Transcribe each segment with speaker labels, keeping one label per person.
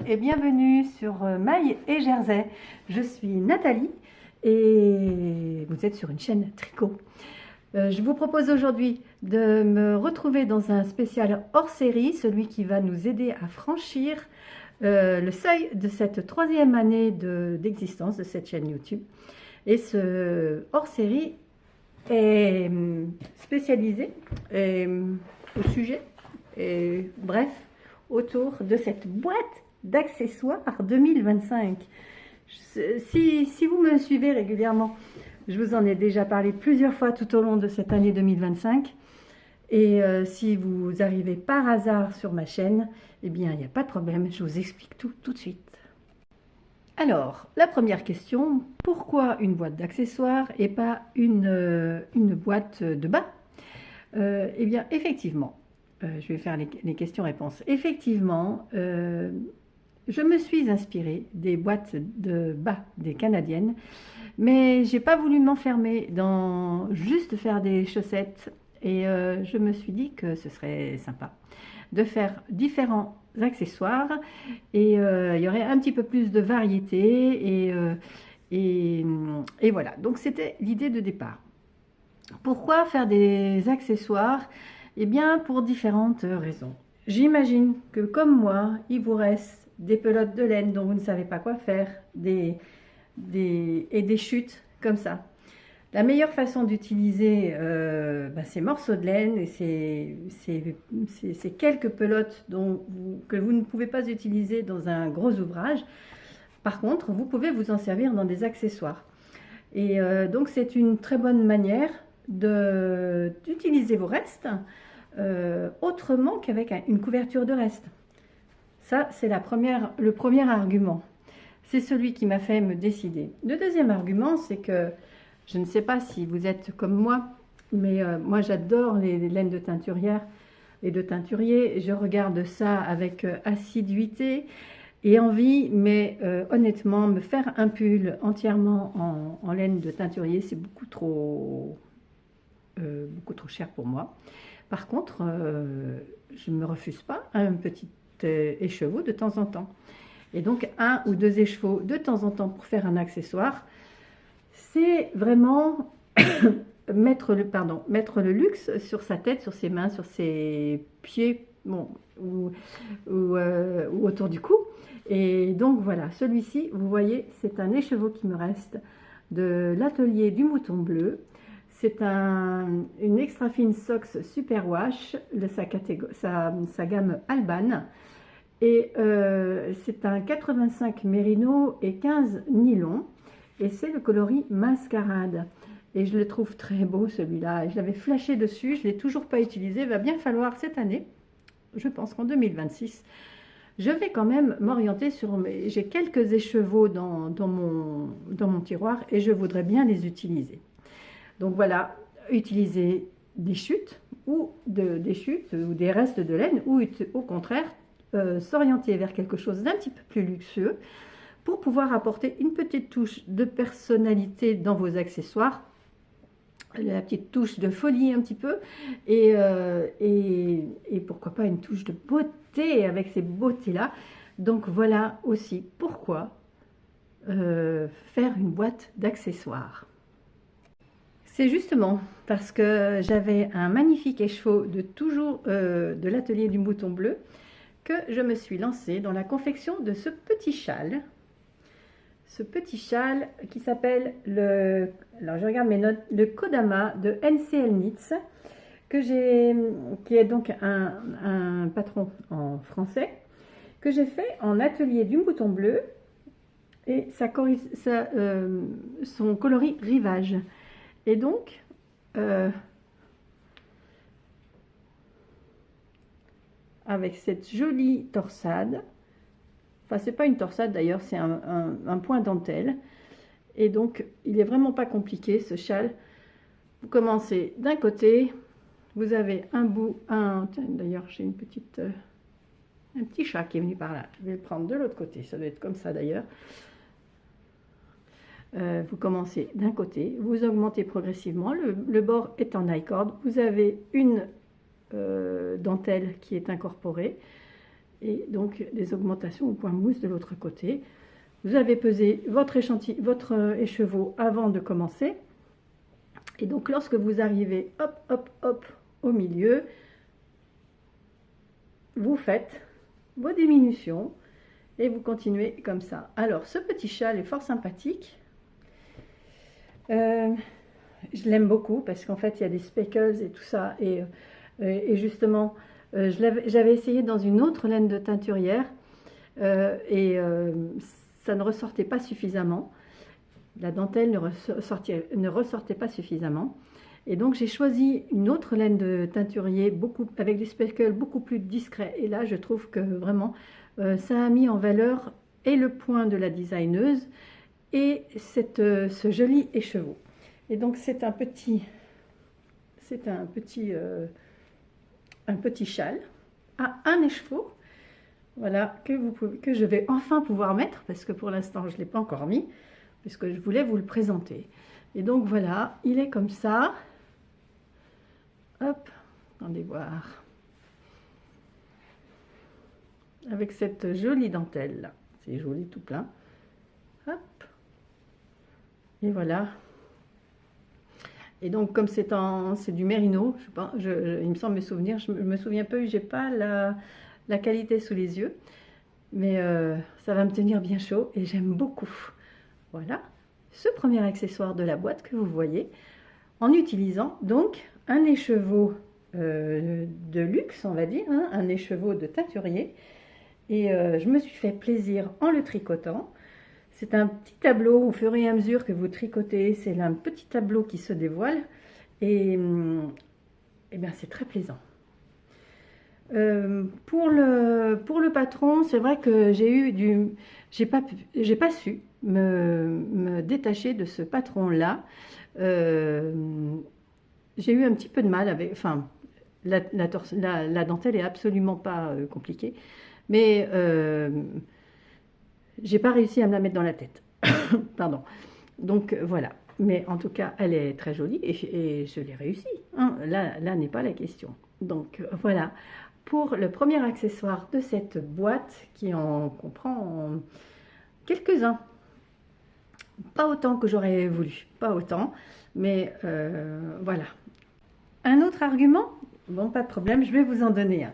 Speaker 1: et bienvenue sur Maille et Jersey. Je suis Nathalie et vous êtes sur une chaîne tricot. Je vous propose aujourd'hui de me retrouver dans un spécial hors série, celui qui va nous aider à franchir le seuil de cette troisième année d'existence de cette chaîne YouTube. Et ce hors série est spécialisé au sujet, et bref, autour de cette boîte d'accessoires 2025. Si vous me suivez régulièrement, je vous en ai déjà parlé plusieurs fois tout au long de cette année 2025. Et si vous arrivez par hasard sur ma chaîne, eh bien, il n'y a pas de problème, je vous explique tout de suite. Alors, la première question, pourquoi une boîte d'accessoires et pas une boîte de bas? Eh bien, effectivement, je vais faire les questions-réponses. Effectivement, je me suis inspirée des boîtes de bas des Canadiennes, mais j'ai pas voulu m'enfermer dans juste faire des chaussettes et je me suis dit que ce serait sympa de faire différents accessoires et il y aurait un petit peu plus de variété et voilà. Donc c'était l'idée de départ. Pourquoi faire des accessoires? Eh bien, pour différentes raisons. J'imagine que comme moi, il vous reste des pelotes de laine dont vous ne savez pas quoi faire, et des chutes comme ça. La meilleure façon d'utiliser ces morceaux de laine et ces quelques pelotes que vous ne pouvez pas utiliser dans un gros ouvrage, par contre, vous pouvez vous en servir dans des accessoires. Et donc, c'est une très bonne manière d'utiliser vos restes autrement qu'avec une couverture de reste. Ça, c'est le premier argument. C'est celui qui m'a fait me décider. Le deuxième argument, c'est que je ne sais pas si vous êtes comme moi, mais moi j'adore les laines de teinturière et de teinturier. Je regarde ça avec assiduité et envie, mais honnêtement, me faire un pull entièrement en laine de teinturier, c'est beaucoup trop cher pour moi. Par contre, je ne me refuse pas à un petit écheveau de temps en temps. Et donc, 1 ou 2 écheveaux de temps en temps pour faire un accessoire, c'est vraiment mettre le luxe sur sa tête, sur ses mains, sur ses pieds, bon, ou autour du cou. Et donc voilà, celui-ci, vous voyez, c'est un écheveau qui me reste de l'atelier du Mouton Bleu. C'est une extra fine Sox Super Wash de sa gamme Alban. Et c'est un 85 mérino et 15 nylon. Et c'est le coloris Mascarade. Et je le trouve très beau celui-là. Je l'avais flashé dessus, je ne l'ai toujours pas utilisé. Il va bien falloir cette année, je pense qu'en 2026, je vais quand même m'orienter sur j'ai quelques écheveaux dans mon tiroir et je voudrais bien les utiliser. Donc voilà, utiliser des chutes ou des restes de laine ou au contraire s'orienter vers quelque chose d'un petit peu plus luxueux pour pouvoir apporter une petite touche de personnalité dans vos accessoires, la petite touche de folie un petit peu et pourquoi pas une touche de beauté avec ces beautés là. Donc voilà aussi pourquoi faire une boîte d'accessoires. C'est justement parce que j'avais un magnifique écheveau de l'atelier du Mouton Bleu que je me suis lancée dans la confection de ce petit châle. Ce petit châle qui s'appelle alors je regarde mes notes, le Kodama de NCL Knits, qui est donc un patron en français, que j'ai fait en atelier du Mouton Bleu et son coloris rivage. Et donc, avec cette jolie torsade, enfin c'est pas une torsade d'ailleurs, c'est un point dentelle, et donc il est vraiment pas compliqué ce châle. Vous commencez d'un côté, vous avez d'ailleurs j'ai un petit chat qui est venu par là, je vais le prendre de l'autre côté, ça doit être comme ça d'ailleurs. Vous commencez d'un côté, vous augmentez progressivement, le bord est en I-cord, vous avez une dentelle qui est incorporée et donc des augmentations au point mousse de l'autre côté. Vous avez pesé votre écheveau avant de commencer. Et donc lorsque vous arrivez hop, hop, hop au milieu, vous faites vos diminutions et vous continuez comme ça. Alors ce petit châle est fort sympathique. Je l'aime beaucoup parce qu'en fait il y a des speckles et tout ça. Et justement, j'avais essayé dans une autre laine de teinturière ça ne ressortait pas suffisamment. La dentelle ne ressortait pas suffisamment. Et donc j'ai choisi une autre laine de teinturier avec des speckles beaucoup plus discrets. Et là je trouve que vraiment ça a mis en valeur et le point de la designeuse et ce joli écheveau. Et donc c'est un petit châle à un écheveau, voilà, que je vais enfin pouvoir mettre, parce que pour l'instant je ne l'ai pas encore mis, puisque je voulais vous le présenter. Et donc voilà, il est comme ça. Hop, attendez voir. Avec cette jolie dentelle là. C'est joli tout plein. Hop. Et voilà. Et donc comme c'est du mérino, il me semble me souvenir, je me souviens peu, j'ai pas la qualité sous les yeux. Mais ça va me tenir bien chaud et j'aime beaucoup. Voilà, ce premier accessoire de la boîte que vous voyez, en utilisant donc un écheveau de luxe, on va dire, hein, un écheveau de teinturier. Et je me suis fait plaisir en le tricotant. C'est un petit tableau, au fur et à mesure que vous tricotez, c'est un petit tableau qui se dévoile. Et bien c'est très plaisant. Pour le patron, c'est vrai que j'ai pas su me détacher de ce patron là. J'ai eu un petit peu de mal avec, enfin la dentelle est absolument pas compliquée, mais j'ai pas réussi à me la mettre dans la tête. Pardon. Donc voilà, mais en tout cas elle est très jolie et je l'ai réussi, hein. Là n'est pas la question. Donc voilà pour le premier accessoire de cette boîte qui en comprend quelques-uns. Pas autant que j'aurais voulu, pas autant, mais voilà. Un autre argument, bon pas de problème, je vais vous en donner un.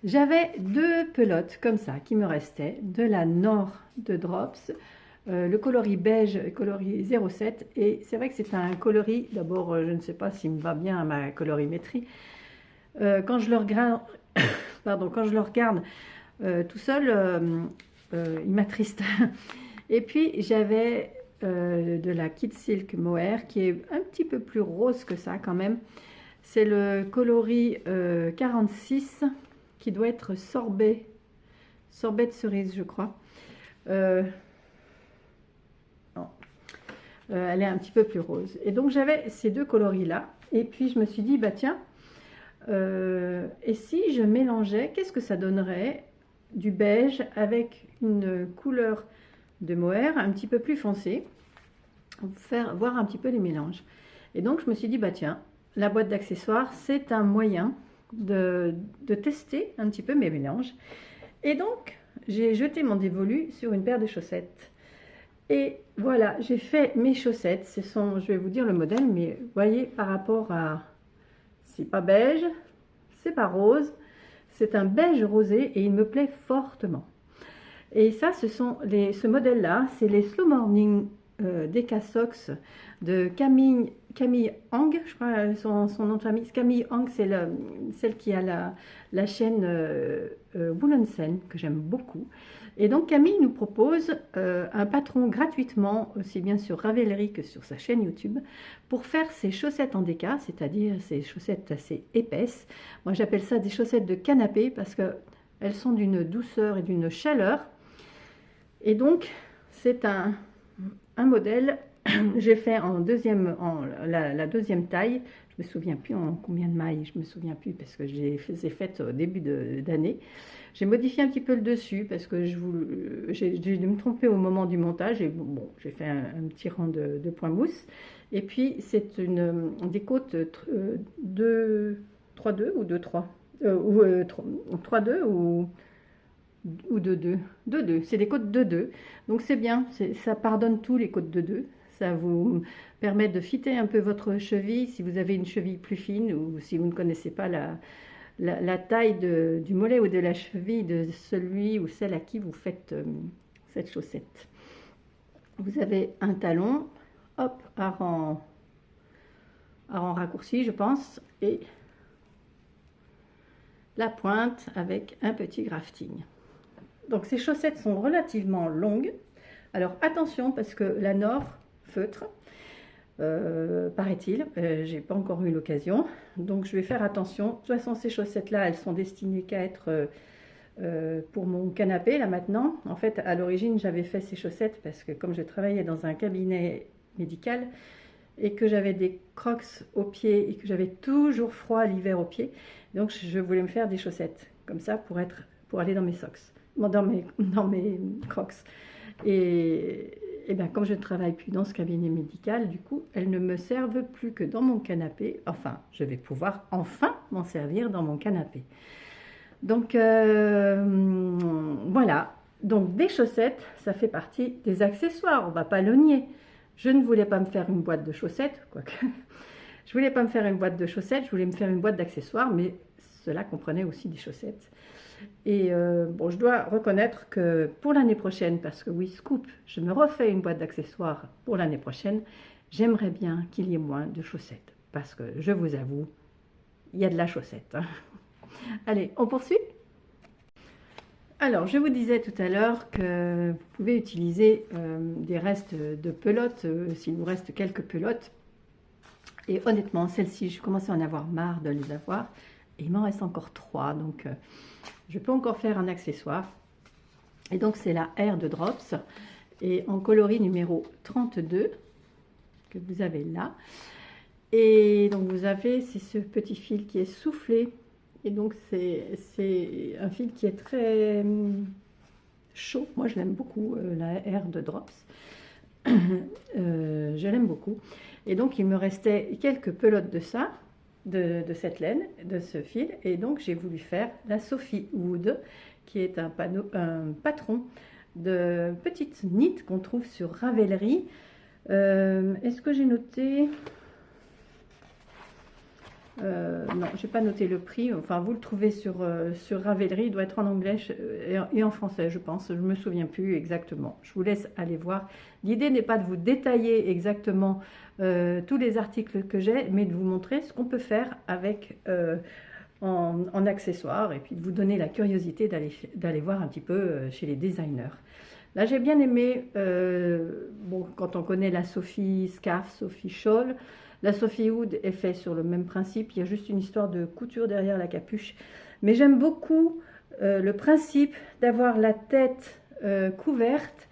Speaker 1: J'avais deux pelotes comme ça qui me restaient, de la Nord de Drops, le coloris beige, coloris 07, et c'est vrai que c'est un coloris, d'abord je ne sais pas s'il me va bien à ma colorimétrie, quand je le regarde, pardon, quand je le regarde tout seul, il m'attriste. Et puis j'avais de la Kid Silk Mohair qui est un petit peu plus rose que ça quand même. C'est le coloris 46 qui doit être sorbet de cerise, je crois. Elle est un petit peu plus rose. Et donc j'avais ces deux coloris là. Et puis je me suis dit, bah tiens, et si je mélangeais, qu'est-ce que ça donnerait du beige avec une couleur de mohair un petit peu plus foncée, voir un petit peu les mélanges. Et donc je me suis dit, bah tiens, la boîte d'accessoires, c'est un moyen de tester un petit peu mes mélanges. Et donc j'ai jeté mon dévolu sur une paire de chaussettes. Et voilà, j'ai fait mes chaussettes. Ce sont, je vais vous dire le modèle, mais vous voyez, par rapport à... C'est pas beige, c'est pas rose, c'est un beige rosé et il me plaît fortement. Et ça, ce modèle-là, c'est les Slow Morning Deca Socks de Camille Hang, je crois son nom de famille. Camille Hang, c'est celle qui a la chaîne Woollensen, que j'aime beaucoup. Et donc Camille nous propose un patron gratuitement, aussi bien sur Ravelry que sur sa chaîne YouTube, pour faire ses chaussettes en déca, c'est-à-dire ces chaussettes assez épaisses. Moi j'appelle ça des chaussettes de canapé parce qu'elles sont d'une douceur et d'une chaleur. Et donc c'est un modèle, j'ai fait la deuxième taille. Je me souviens plus en combien de mailles, je me souviens plus parce que je les ai faites au début d'année. J'ai modifié un petit peu le dessus parce que j'ai dû me tromper au moment du montage et bon, j'ai fait un petit rang de point mousse. Et puis c'est des côtes 3-2 ou 2-3 ou 3-2 ou ou de 2, de 2, c'est des côtes de 2, donc c'est bien, ça pardonne tout les côtes de 2, ça vous permet de fitter un peu votre cheville si vous avez une cheville plus fine ou si vous ne connaissez pas la taille du mollet ou de la cheville de celui ou celle à qui vous faites cette chaussette. Vous avez un talon, hop, à rang raccourci je pense, et la pointe avec un petit grafting. Donc ces chaussettes sont relativement longues. Alors attention parce que la Nord feutre, paraît-il, j'ai pas encore eu l'occasion, donc je vais faire attention. De toute façon ces chaussettes là elles sont destinées qu'à être pour mon canapé là maintenant. En fait à l'origine j'avais fait ces chaussettes parce que comme je travaillais dans un cabinet médical et que j'avais des crocs aux pieds et que j'avais toujours froid l'hiver aux pieds, donc je voulais me faire des chaussettes comme ça pour aller dans mes socks, dans mes crocs. Et bien comme je ne travaille plus dans ce cabinet médical, du coup elles ne me servent plus que dans mon canapé. Enfin, je vais pouvoir enfin m'en servir dans mon canapé. Donc voilà, donc des chaussettes, ça fait partie des accessoires, on va pas le nier. Je ne voulais pas me faire une boîte de chaussettes, quoique. Je voulais pas me faire une boîte de chaussettes, je voulais me faire une boîte d'accessoires, mais cela comprenait aussi des chaussettes. Et bon, je dois reconnaître que pour l'année prochaine, parce que oui, scoop, je me refais une boîte d'accessoires pour l'année prochaine, j'aimerais bien qu'il y ait moins de chaussettes, parce que je vous avoue, il y a de la chaussette. Hein. Allez, on poursuit? Alors, je vous disais tout à l'heure que vous pouvez utiliser des restes de pelotes, s'il vous reste quelques pelotes. Et honnêtement, celles-ci, je commence à en avoir marre de les avoir. Et il m'en reste encore 3, donc je peux encore faire un accessoire. Et donc, c'est la Air de Drops, et en coloris numéro 32, que vous avez là. Et donc, vous avez, c'est ce petit fil qui est soufflé. Et donc, c'est un fil qui est très chaud. Moi, je l'aime beaucoup, la Air de Drops. Je l'aime beaucoup. Et donc, il me restait quelques pelotes de ça, de cette laine, de ce fil. Et donc, j'ai voulu faire la Sophie Wood, qui est un patron de petites knits qu'on trouve sur Ravelry. Est-ce que j'ai noté... non, j'ai pas noté le prix. Enfin, vous le trouvez sur Ravelry. Il doit être en anglais et en français, je pense. Je me souviens plus exactement. Je vous laisse aller voir. L'idée n'est pas de vous détailler exactement tous les articles que j'ai, mais de vous montrer ce qu'on peut faire avec en accessoires et puis de vous donner la curiosité d'aller voir un petit peu chez les designers. Là, j'ai bien aimé. Bon, quand on connaît la Sophie Scarf, Sophie Shawl. La Sophie Wood est faite sur le même principe, il y a juste une histoire de couture derrière la capuche. Mais j'aime beaucoup le principe d'avoir la tête couverte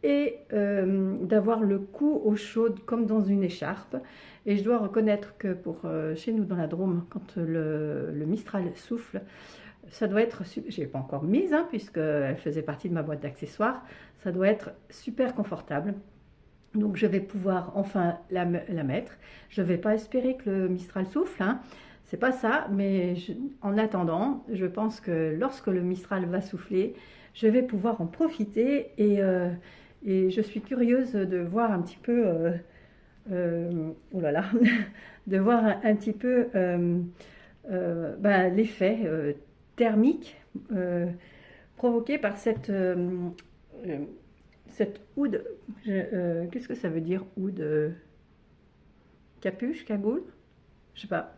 Speaker 1: et d'avoir le cou au chaud comme dans une écharpe. Et je dois reconnaître que pour chez nous dans la Drôme, quand le Mistral souffle, ça doit être, je n'ai pas encore mise hein, puisqu'elle faisait partie de ma boîte d'accessoires, ça doit être super confortable. Donc je vais pouvoir enfin la mettre. Je ne vais pas espérer que le Mistral souffle, hein. C'est pas ça, mais en attendant, je pense que lorsque le Mistral va souffler, je vais pouvoir en profiter et je suis curieuse de voir un petit peu, oh là là, de voir un petit peu ben, l'effet thermique provoqué par cette hood, qu'est-ce que ça veut dire hood? Capuche, cagoule? Je sais pas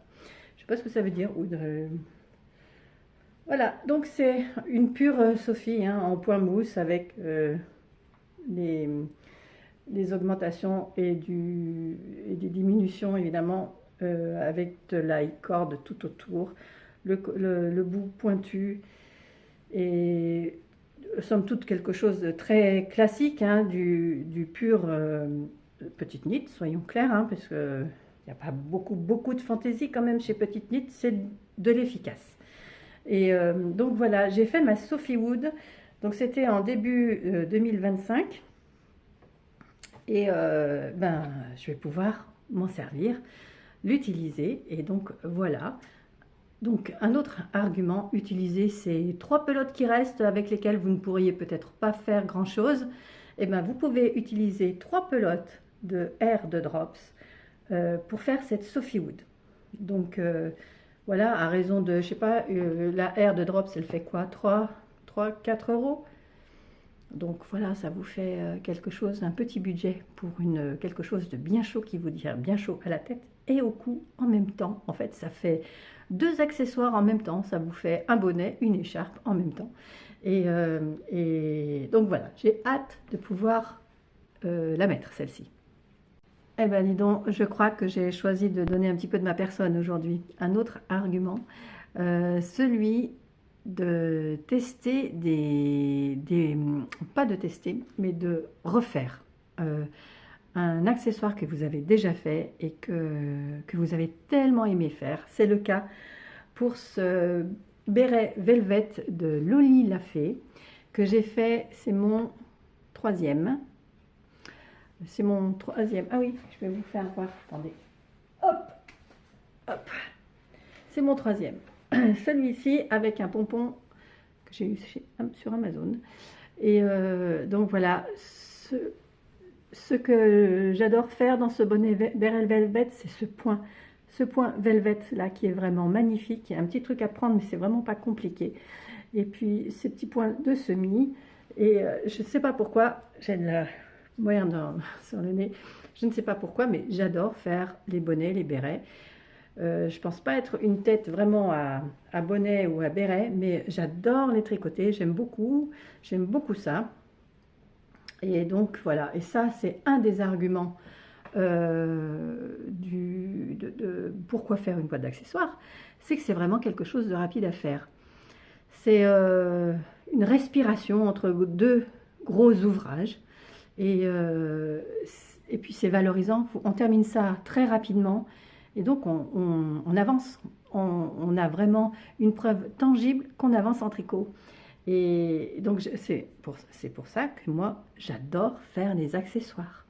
Speaker 1: ce que ça veut dire hood. Voilà, donc c'est une pure Sophie hein, en point mousse avec les augmentations et des diminutions évidemment avec de la corde tout autour, le bout pointu et somme toute quelque chose de très classique, hein, du pur Petite Knit, soyons clairs, hein, parce qu'il n'y a pas beaucoup de fantaisie quand même chez Petite Knit, c'est de l'efficace. Et donc voilà, j'ai fait ma Sophie Wood, donc c'était en début 2025, et ben, je vais pouvoir m'en servir, l'utiliser, et donc voilà. Donc, un autre argument, utiliser ces 3 pelotes qui restent avec lesquelles vous ne pourriez peut-être pas faire grand-chose. Eh bien, vous pouvez utiliser 3 pelotes de Air de Drops pour faire cette Sophie Wood. Donc, voilà, à raison de, je sais pas, la Air de Drops, elle fait quoi? 4 euros. Donc voilà, ça vous fait quelque chose, un petit budget pour quelque chose de bien chaud qui vous tient bien chaud à la tête et au cou en même temps. En fait, ça fait 2 accessoires en même temps. Ça vous fait un bonnet, une écharpe en même temps. Et donc voilà, j'ai hâte de pouvoir la mettre, celle-ci. Eh bien, dis donc, je crois que j'ai choisi de donner un petit peu de ma personne aujourd'hui. Un autre argument, celui de tester pas de tester, mais de refaire un accessoire que vous avez déjà fait et que vous avez tellement aimé faire. C'est le cas pour ce béret Velvet de Loli Lafay que j'ai fait, c'est mon 3e. C'est mon 3e. Ah oui, je vais vous faire voir. Attendez. Hop, hop. C'est mon 3e. Celui-ci avec un pompon que j'ai eu sur Amazon. Et donc voilà, ce que j'adore faire dans ce bonnet béret Velvet, c'est ce point Velvet là qui est vraiment magnifique. Il y a un petit truc à prendre, mais c'est vraiment pas compliqué. Et puis ces petits points de semis. Et je ne sais pas pourquoi, j'ai de la moire sur le nez. Je ne sais pas pourquoi, mais j'adore faire les bonnets, les bérets. Je pense pas être une tête vraiment à bonnet ou à béret, mais j'adore les tricoter, j'aime beaucoup ça. Et donc voilà, et ça c'est un des arguments pourquoi faire une boîte d'accessoires, c'est que c'est vraiment quelque chose de rapide à faire. C'est une respiration entre 2 gros ouvrages, et puis c'est valorisant, on termine ça très rapidement. Et donc, on avance, on a vraiment une preuve tangible qu'on avance en tricot. Et donc, c'est pour ça que moi, j'adore faire les accessoires.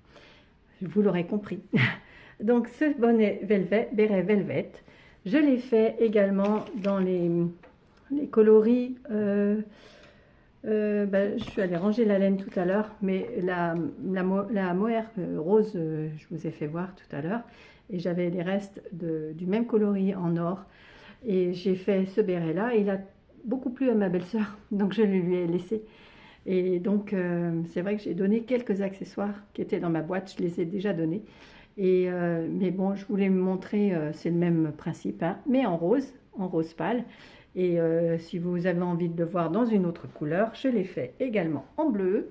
Speaker 1: Vous l'aurez compris. Donc, ce bonnet béret Velvet, je l'ai fait également dans les coloris. Je suis allée ranger la laine tout à l'heure, mais la mohair rose, je vous ai fait voir tout à l'heure. Et j'avais les restes du même coloris en or. Et j'ai fait ce béret là. Il a beaucoup plu à ma belle-sœur, donc je le lui ai laissé. Et donc c'est vrai que j'ai donné quelques accessoires qui étaient dans ma boîte. Je les ai déjà donnés. Mais bon, je voulais me montrer, c'est le même principe, hein, mais en rose pâle. Et si vous avez envie de le voir dans une autre couleur, je l'ai fait également en bleu.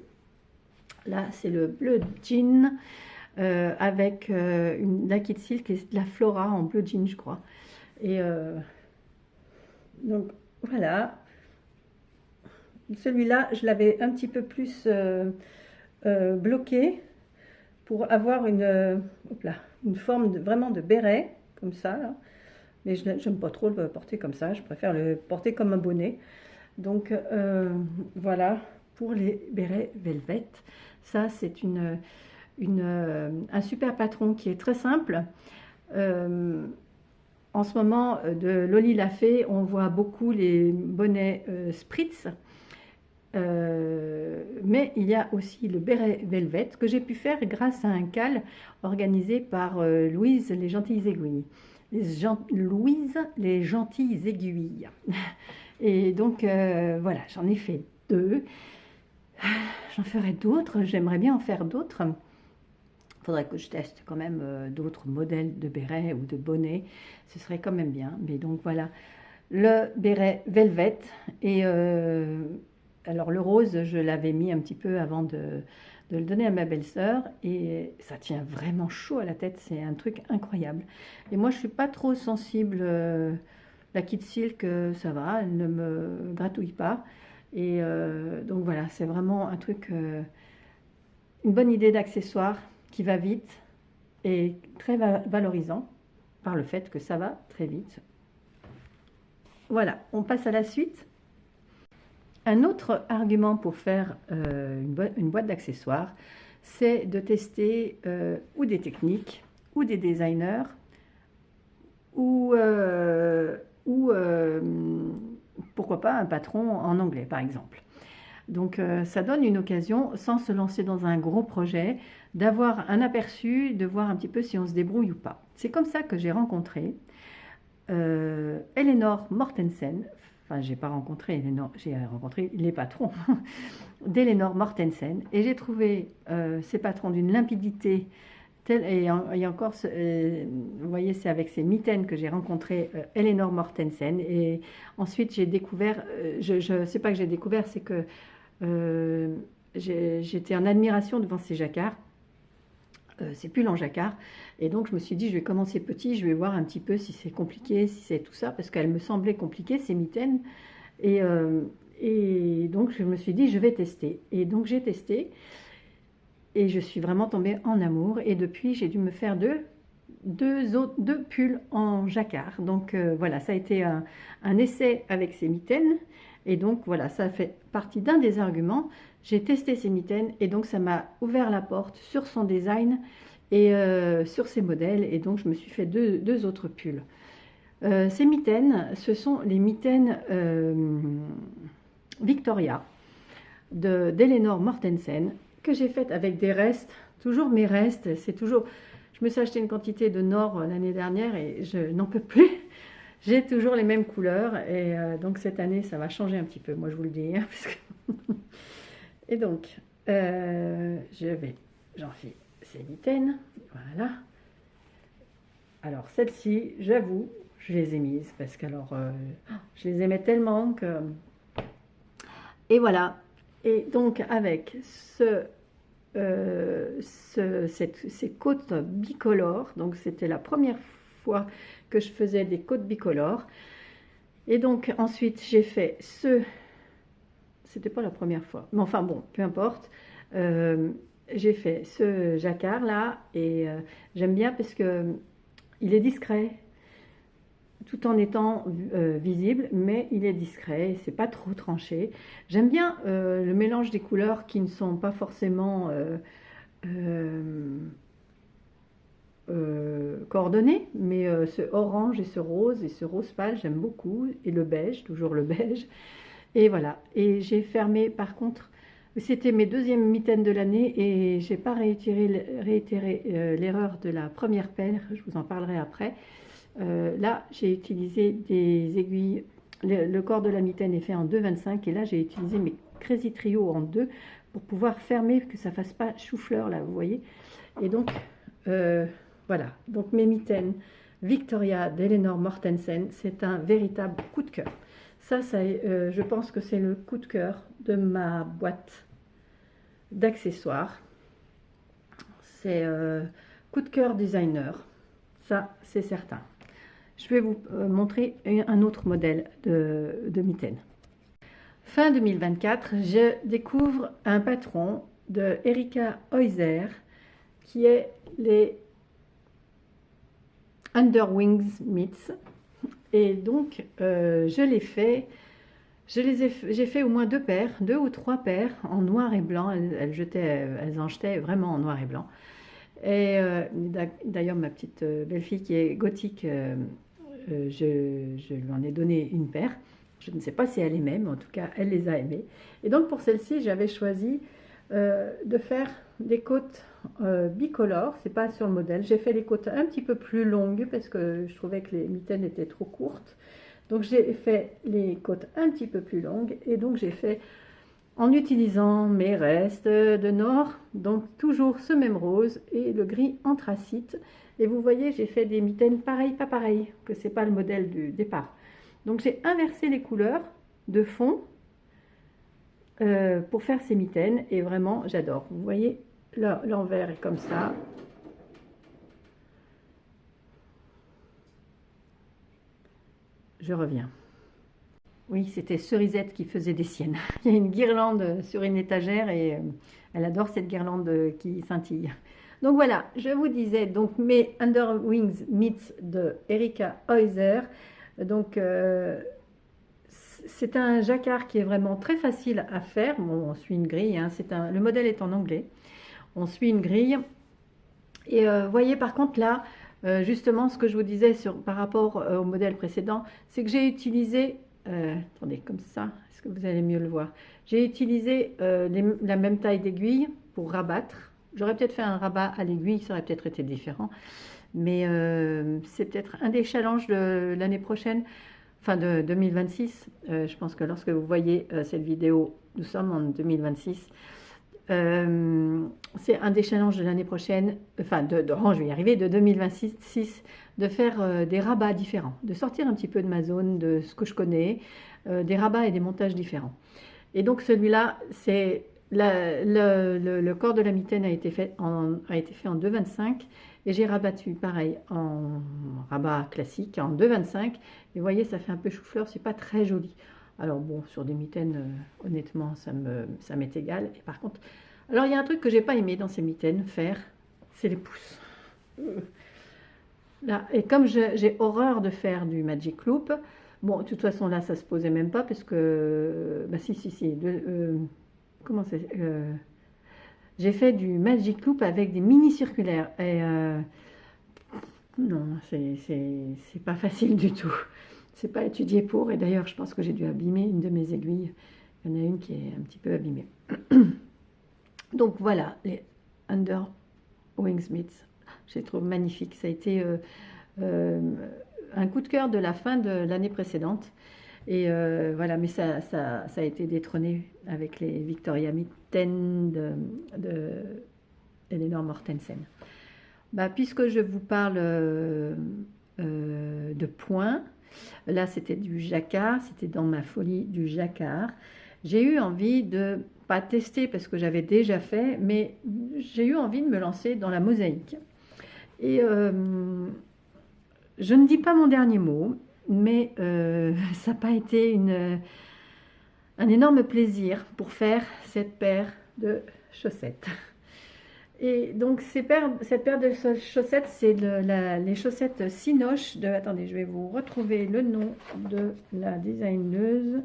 Speaker 1: Là, c'est le bleu jean. Avec la Kid Silk et de la Flora en bleu jean, je crois. Et donc voilà, celui-là je l'avais un petit peu plus bloqué pour avoir une forme vraiment de béret comme ça là. Mais je n'aime pas trop le porter comme ça, je préfère le porter comme un bonnet. Donc voilà pour les bérets Velvet. Ça c'est un super patron qui est très simple. En ce moment, de Loli Lafay, on voit beaucoup les bonnets Spritz. Mais il y a aussi le béret Velvet que j'ai pu faire grâce à un cal organisé par Louise les Gentilles Aiguilles. Louise les Gentilles Aiguilles. Et donc voilà, j'en ai fait 2. J'en ferai d'autres, j'aimerais bien en faire d'autres. Il faudrait que je teste quand même d'autres modèles de bérets ou de bonnets. Ce serait quand même bien. Mais donc voilà, le béret Velvet. Et alors le rose, je l'avais mis un petit peu avant de le donner à ma belle-sœur. Et ça tient vraiment chaud à la tête. C'est un truc incroyable. Et moi, je ne suis pas trop sensible. La Kid Silk, ça va, elle ne me gratouille pas. Et donc voilà, c'est vraiment un truc, une bonne idée d'accessoire qui va vite et très valorisant par le fait que ça va très vite. Voilà, on passe à la suite. Un autre argument pour faire une boîte d'accessoires, c'est de tester ou des techniques, ou des designers, ou ou pourquoi pas un patron en anglais par exemple. Donc ça donne une occasion, sans se lancer dans un gros projet, d'avoir un aperçu, de voir un petit peu si on se débrouille ou pas. C'est comme ça que j'ai rencontré Eleanor Mortensen. Enfin, j'ai pas rencontré Eleanor, j'ai rencontré les patrons d'Eleanor Mortensen, et j'ai trouvé ces patrons d'une limpidité telle, et encore, vous voyez, c'est avec ces mitaines que j'ai rencontré Eleanor Mortensen, et ensuite j'ai découvert, sais pas que j'ai découvert, c'est que j'étais en admiration devant ces jacquards, ces pulls en jacquard, et donc je me suis dit je vais commencer petit, je vais voir un petit peu si c'est compliqué, si c'est tout ça, parce qu'elles me semblaient compliquées ces mitaines, et donc je me suis dit je vais tester, et donc j'ai testé, et je suis vraiment tombée en amour, et depuis j'ai dû me faire deux pulls en jacquard. Donc voilà, ça a été un essai avec ces mitaines, et donc voilà, ça fait partie d'un des arguments. J'ai testé ces mitaines, et donc ça m'a ouvert la porte sur son design et sur ses modèles, et donc je me suis fait deux autres pulls. Ces mitaines, ce sont les mitaines Victoria d'Eleanor Mortensen, que j'ai faites avec des restes, toujours mes restes, c'est toujours... Je me suis acheté une quantité de Nord l'année dernière et je n'en peux plus. J'ai toujours les mêmes couleurs, et donc cette année ça va changer un petit peu, moi je vous le dis. Hein, parce que... Et donc j'enfile ces mitaines, voilà. Alors celles-ci, j'avoue, je les ai mises parce que je les aimais tellement que... Et voilà. Et donc avec ces côtes bicolores, donc c'était la première fois que je faisais des côtes bicolores, et donc ensuite j'ai fait c'était pas la première fois, mais enfin bon, peu importe, j'ai fait ce jacquard là, et j'aime bien parce que il est discret, tout en étant visible, mais il est discret, c'est pas trop tranché. J'aime bien le mélange des couleurs qui ne sont pas forcément coordonnées, mais ce orange et ce rose pâle, j'aime beaucoup, et le beige, toujours le beige. Et voilà, et j'ai fermé, par contre, c'était mes deuxièmes mitaines de l'année, et j'ai pas réitéré l'erreur de la première paire, je vous en parlerai après. Là, j'ai utilisé des aiguilles, le corps de la mitaine est fait en 2,25, et là j'ai utilisé mes Crazy Trio en 2 pour pouvoir fermer, que ça fasse pas chou-fleur là, vous voyez. Et donc voilà, donc mes mitaines Victoria d'Eleanor Mortensen, c'est un véritable coup de cœur. Ça je pense que c'est le coup de cœur de ma boîte d'accessoires. C'est coup de cœur designer, ça c'est certain. Je vais vous montrer un autre modèle de mitaine. Fin 2024, je découvre un patron de Erika Heuser qui est les Underwings Mitts. Et donc, j'ai fait au moins deux ou trois paires en noir et blanc. Elles en jetaient vraiment en noir et blanc. Et d'ailleurs, ma petite belle-fille qui est gothique, je lui en ai donné une paire. Je ne sais pas si elle aimait, mais en tout cas, elle les a aimées. Et donc, pour celle-ci, j'avais choisi de faire des côtes bicolores. C'est pas sur le modèle. J'ai fait les côtes un petit peu plus longues parce que je trouvais que les mitaines étaient trop courtes. Donc, j'ai fait les côtes un petit peu plus longues. Et donc, j'ai fait en utilisant mes restes de Nord, donc toujours ce même rose et le gris anthracite. Et vous voyez, j'ai fait des mitaines pareil, pas pareil, que c'est pas le modèle du départ. Donc j'ai inversé les couleurs de fond pour faire ces mitaines, et vraiment j'adore. Vous voyez, l'envers est comme ça. Je reviens. Oui, c'était Cerisette qui faisait des siennes. Il y a une guirlande sur une étagère, et elle adore cette guirlande qui scintille. Donc voilà, je vous disais, donc mes Underwings Mitts de Erika Heuser. Donc c'est un jacquard qui est vraiment très facile à faire. Bon, on suit une grille, hein, le modèle est en anglais. On suit une grille. Et voyez par contre là, Justement, ce que je vous disais par rapport au modèle précédent, c'est que j'ai utilisé, attendez, comme ça, est-ce que vous allez mieux le voir? J'ai utilisé la même taille d'aiguille pour rabattre. J'aurais peut-être fait un rabat à l'aiguille, ça aurait peut-être été différent. Mais c'est peut-être un des challenges de l'année prochaine, enfin de 2026. Je pense que lorsque vous voyez cette vidéo, nous sommes en 2026. C'est un des challenges de l'année prochaine, enfin je vais y arriver, de 2026, de faire des rabats différents, de sortir un petit peu de ma zone, de ce que je connais, des rabats et des montages différents. Et donc celui-là, c'est le corps de la mitaine a été fait en 2,25 et j'ai rabattu pareil en rabat classique en 2,25 et vous voyez ça fait un peu chou-fleur, c'est pas très joli. Alors bon, sur des mitaines, honnêtement, ça m'est égal. Et par contre, alors il y a un truc que j'ai pas aimé dans ces mitaines faire, c'est les pouces. Là, et comme j'ai horreur de faire du Magic Loop, bon, de toute façon là, ça se posait même pas parce que, bah si, comment c'est j'ai fait du Magic Loop avec des mini circulaires et non, c'est pas facile du tout. C'est pas étudié pour, et d'ailleurs je pense que j'ai dû abîmer une de mes aiguilles. Il y en a une qui est un petit peu abîmée. Donc voilà, les Under Wingsmiths, je les trouve magnifiques. Ça a été un coup de cœur de la fin de l'année précédente. Et voilà, mais ça a été détrôné avec les Victoria Mitten de Eleanor Mortensen. Bah, puisque je vous parle de points, là c'était du jacquard, c'était dans ma folie du jacquard. J'ai eu envie de, pas tester parce que j'avais déjà fait, mais j'ai eu envie de me lancer dans la mosaïque. Et je ne dis pas mon dernier mot, mais ça n'a pas été un énorme plaisir pour faire cette paire de chaussettes. Et donc cette paire de chaussettes, c'est les chaussettes Sinoche de, attendez, je vais vous retrouver le nom de la designeuse,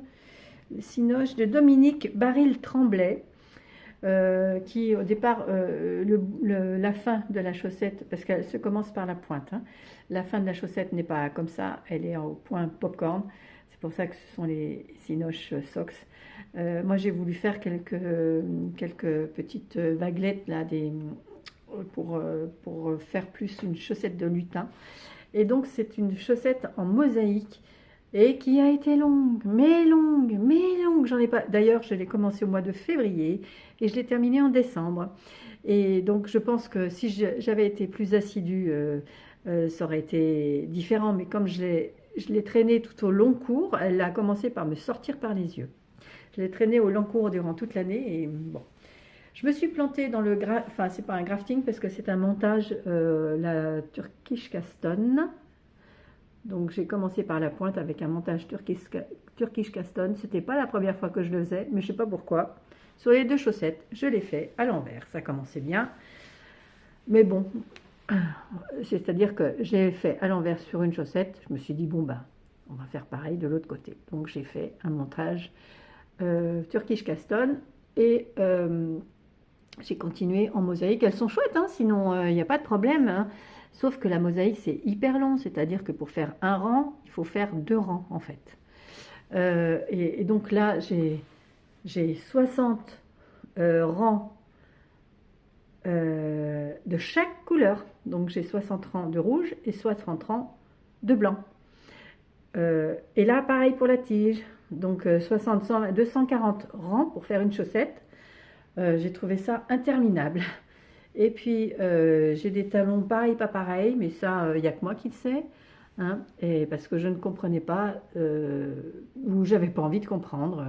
Speaker 1: Sinoche de Dominique Baril-Tremblay, qui au départ, la fin de la chaussette, parce qu'elle se commence par la pointe, hein, la fin de la chaussette n'est pas comme ça, elle est au point popcorn, c'est pour ça que ce sont les Sinoche Socks. Moi j'ai voulu faire quelques petites vaguelettes là, pour faire plus une chaussette de lutin. Et donc c'est une chaussette en mosaïque et qui a été longue, mais longue, mais longue. J'en ai pas. D'ailleurs, je l'ai commencé au mois de février et je l'ai terminée en décembre. Et donc, je pense que si j'avais été plus assidue, ça aurait été différent. Mais comme je l'ai traînée tout au long cours, elle a commencé par me sortir par les yeux. Je l'ai traînée au long cours durant toute l'année et bon. Je me suis plantée dans le enfin c'est pas un grafting parce que c'est un montage, la Turkish Caston. Donc j'ai commencé par la pointe avec un montage Turkish Caston. C'était pas la première fois que je le faisais, mais je sais pas pourquoi. Sur les deux chaussettes, je l'ai fait à l'envers. Ça commençait bien, mais bon, c'est-à-dire que j'ai fait à l'envers sur une chaussette. Je me suis dit bon ben, on va faire pareil de l'autre côté. Donc j'ai fait un montage Turkish Caston et j'ai continué en mosaïque. Elles sont chouettes, hein, sinon il n'y a pas de problème. Hein. Sauf que la mosaïque, c'est hyper long. C'est-à-dire que pour faire un rang, il faut faire 2 rangs, en fait. Et donc là, j'ai 60 rangs de chaque couleur. Donc j'ai 60 rangs de rouge et 60 rangs de blanc. Et là, pareil pour la tige. Donc 240 rangs pour faire une chaussette. J'ai trouvé ça interminable. Et puis j'ai des talons pareil, pas pareil, mais ça, il n'y a que moi qui le sais. Hein, et parce que je ne comprenais pas, ou j'avais pas envie de comprendre.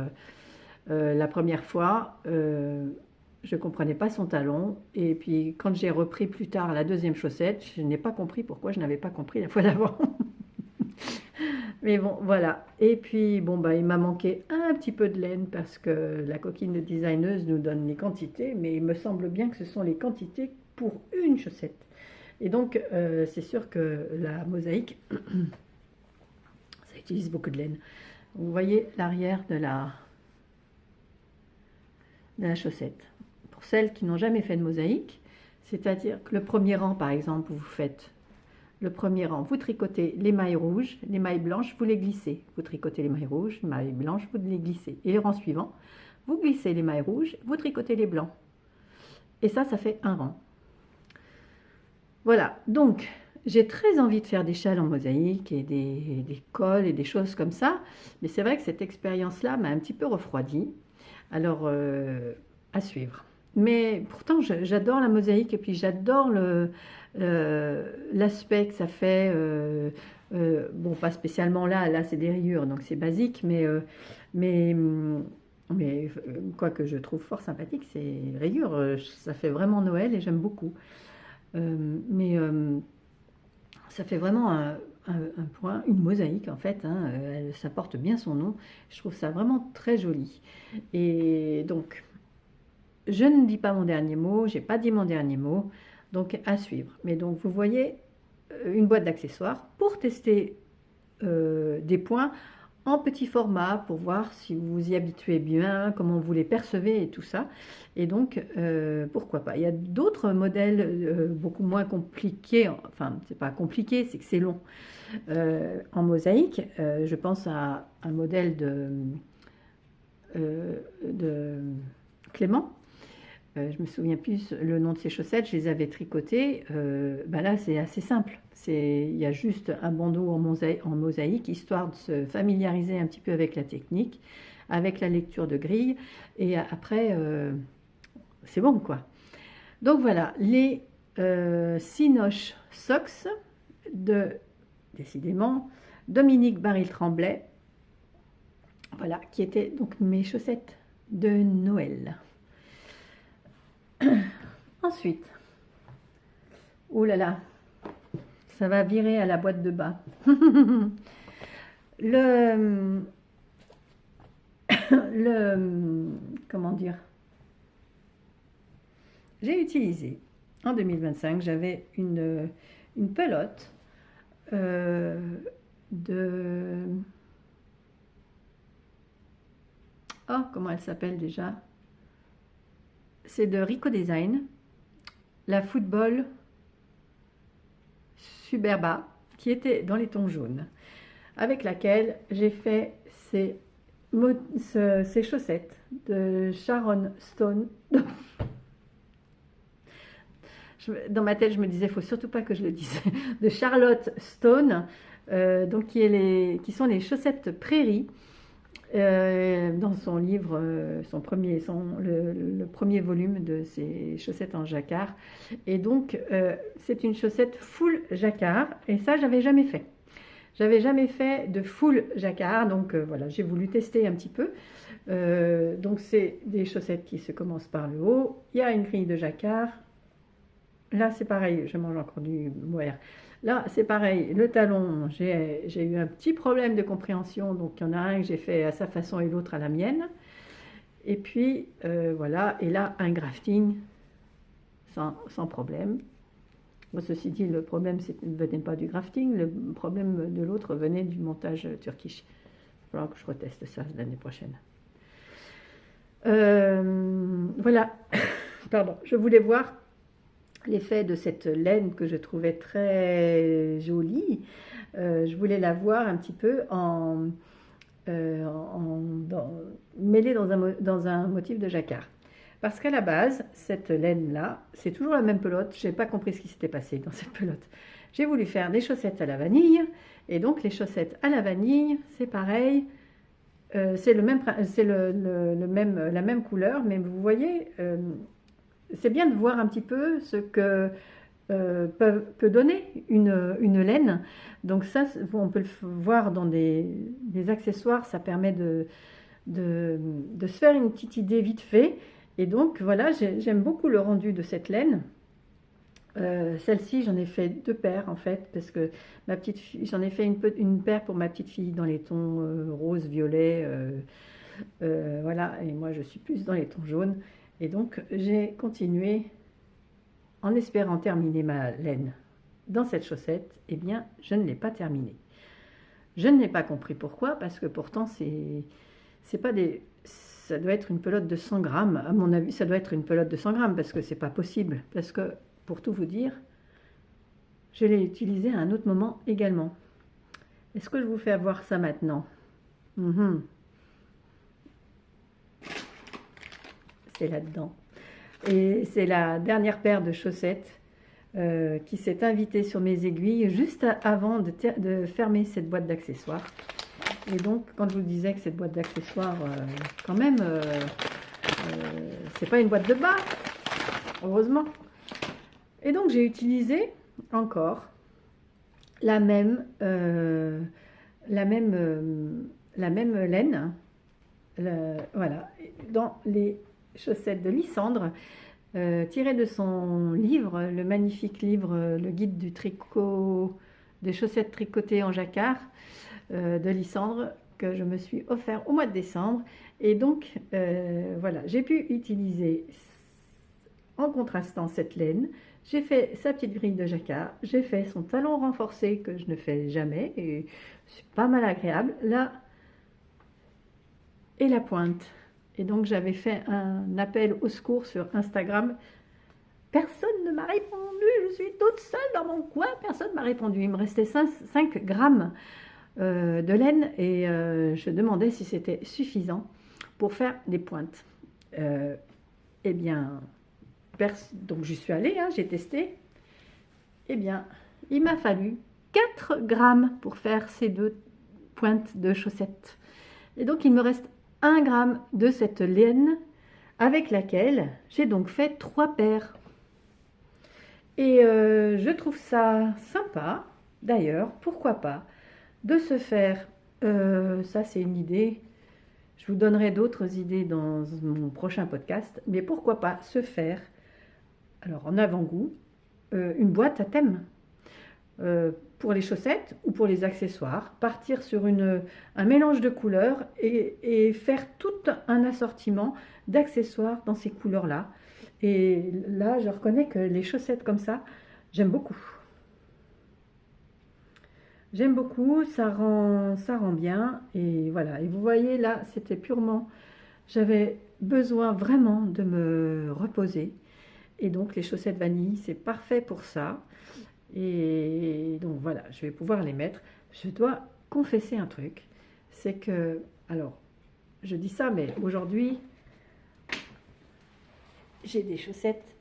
Speaker 1: La première fois, je ne comprenais pas son talon. Et puis quand j'ai repris plus tard la deuxième chaussette, je n'ai pas compris pourquoi je n'avais pas compris la fois d'avant. Mais bon, voilà. Et puis, bon, bah, il m'a manqué un petit peu de laine parce que la coquine de designeuse nous donne les quantités, mais il me semble bien que ce sont les quantités pour une chaussette. Et donc, c'est sûr que la mosaïque, ça utilise beaucoup de laine. Vous voyez l'arrière de la chaussette. Pour celles qui n'ont jamais fait de mosaïque, c'est-à-dire que le premier rang, par exemple, vous faites le premier rang, vous tricotez les mailles rouges, les mailles blanches, vous les glissez. Vous tricotez les mailles rouges, les mailles blanches, vous les glissez. Et le rang suivant, vous glissez les mailles rouges, vous tricotez les blancs. Et ça fait un rang. Voilà, donc j'ai très envie de faire des châles en mosaïque et des cols et des choses comme ça. Mais c'est vrai que cette expérience-là m'a un petit peu refroidi. Alors, à suivre. Mais pourtant, j'adore la mosaïque et puis j'adore l'aspect que ça fait. Bon, pas spécialement là c'est des rayures, donc c'est basique, mais quoi que je trouve fort sympathique, c'est rayures. Ça fait vraiment Noël et j'aime beaucoup. Ça fait vraiment un point, une mosaïque en fait, hein, ça porte bien son nom. Je trouve ça vraiment très joli. Et donc, je ne dis pas mon dernier mot, j'ai pas dit mon dernier mot, donc à suivre. Mais donc, vous voyez une boîte d'accessoires pour tester des points en petit format pour voir si vous vous y habituez bien, comment vous les percevez et tout ça. Et donc, pourquoi pas. Il y a d'autres modèles beaucoup moins compliqués, enfin, c'est pas compliqué, c'est que c'est long. En mosaïque, je pense à un modèle de Clément. Je me souviens plus le nom de ses chaussettes, je les avais tricotées. Ben là, c'est assez simple. Il y a juste un bandeau en mosaïque, histoire de se familiariser un petit peu avec la technique, avec la lecture de grille. Et après, c'est bon, quoi. Donc voilà, les Cinoche Socks de, décidément, Dominique Baril-Tremblay. Voilà, qui étaient donc mes chaussettes de Noël. Ensuite, oh là là, ça va virer à la boîte de bas. Comment dire, j'ai utilisé en 2025, j'avais une pelote oh, comment elle s'appelle déjà? C'est de Rico Design, la Football Suburba, qui était dans les tons jaunes, avec laquelle j'ai fait ces chaussettes de Sharon Stone. Dans ma tête, je me disais, il ne faut surtout pas que je le dise, de Charlotte Stone, donc qui sont les chaussettes prairie. Dans son livre, le premier volume de ses chaussettes en jacquard. Et donc, c'est une chaussette full jacquard. Et ça, j'avais jamais fait. J'avais jamais fait de full jacquard. Donc, voilà, j'ai voulu tester un petit peu. Donc, c'est des chaussettes qui se commencent par le haut. Il y a une grille de jacquard. Là, c'est pareil. Je mange encore du mohair. Là, c'est pareil, le talon, j'ai eu un petit problème de compréhension, donc il y en a un que j'ai fait à sa façon et l'autre à la mienne. Et puis, voilà, et là, un grafting sans problème. Bon, ceci dit, le problème ne venait pas du grafting, le problème de l'autre venait du montage turkish. Il va falloir que je reteste ça l'année prochaine. Voilà, pardon, je voulais voir l'effet de cette laine que je trouvais très jolie. Je voulais la voir un petit peu mêlée dans un motif de jacquard. Parce qu'à la base, cette laine-là, c'est toujours la même pelote. Je n'ai pas compris ce qui s'était passé dans cette pelote. J'ai voulu faire des chaussettes à la vanille. Et donc, les chaussettes à la vanille, c'est pareil. C'est la même couleur. Mais vous voyez, c'est bien de voir un petit peu ce que peut donner une laine. Donc ça, on peut le voir dans des accessoires. Ça permet de se faire une petite idée vite fait. Et donc voilà, j'aime beaucoup le rendu de cette laine. Celle-ci, j'en ai fait 2 paires en fait, parce que ma petite fille, j'en ai fait une paire pour ma petite fille dans les tons rose, violet, voilà, et moi je suis plus dans les tons jaunes. Et donc j'ai continué en espérant terminer ma laine dans cette chaussette. Eh bien, je ne l'ai pas terminée. Je ne l'ai pas compris pourquoi, parce que pourtant c'est pas des... Ça doit être une pelote de 100 grammes. À mon avis, ça doit être une pelote de 100 grammes, parce que c'est pas possible. Parce que, pour tout vous dire, je l'ai utilisé à un autre moment également. Est-ce que je vous fais voir ça maintenant? C'est là-dedans. Et c'est la dernière paire de chaussettes qui s'est invitée sur mes aiguilles juste avant de fermer cette boîte d'accessoires. Et donc, quand je vous disais que cette boîte d'accessoires, quand même, c'est pas une boîte de bas, heureusement. Et donc, j'ai utilisé encore la même laine, voilà, dans les chaussettes de Lysandre, tiré de son livre, le magnifique livre, le guide du tricot, des chaussettes tricotées en jacquard de Lysandre, que je me suis offert au mois de décembre. Et donc, voilà, j'ai pu utiliser en contrastant cette laine. J'ai fait sa petite grille de jacquard, j'ai fait son talon renforcé que je ne fais jamais et c'est pas mal agréable. Là, et la pointe. Et donc j'avais fait un appel au secours sur Instagram. Personne ne m'a répondu, je suis toute seule dans mon coin, personne ne m'a répondu. Il me restait 5 grammes de laine et je demandais si c'était suffisant pour faire des pointes. Eh bien, donc j'y suis allée, hein, j'ai testé. Eh bien, il m'a fallu 4 grammes pour faire ces 2 pointes de chaussettes. Et donc il me reste 1 gramme de cette laine avec laquelle j'ai donc fait 3 paires. Et je trouve ça sympa, d'ailleurs, pourquoi pas, de se faire, ça c'est une idée, je vous donnerai d'autres idées dans mon prochain podcast, mais pourquoi pas se faire, alors en avant-goût, une boîte à thème. Pour les chaussettes ou pour les accessoires, partir sur un mélange de couleurs et faire tout un assortiment d'accessoires dans ces couleurs-là. Et là, je reconnais que les chaussettes comme ça, j'aime beaucoup. J'aime beaucoup, ça rend bien. Et voilà, et vous voyez là, c'était purement, j'avais besoin vraiment de me reposer. Et donc les chaussettes vanille, c'est parfait pour ça. Et donc voilà, je vais pouvoir les mettre. Je dois confesser un truc, c'est que, alors, je dis ça, mais aujourd'hui, j'ai des chaussettes.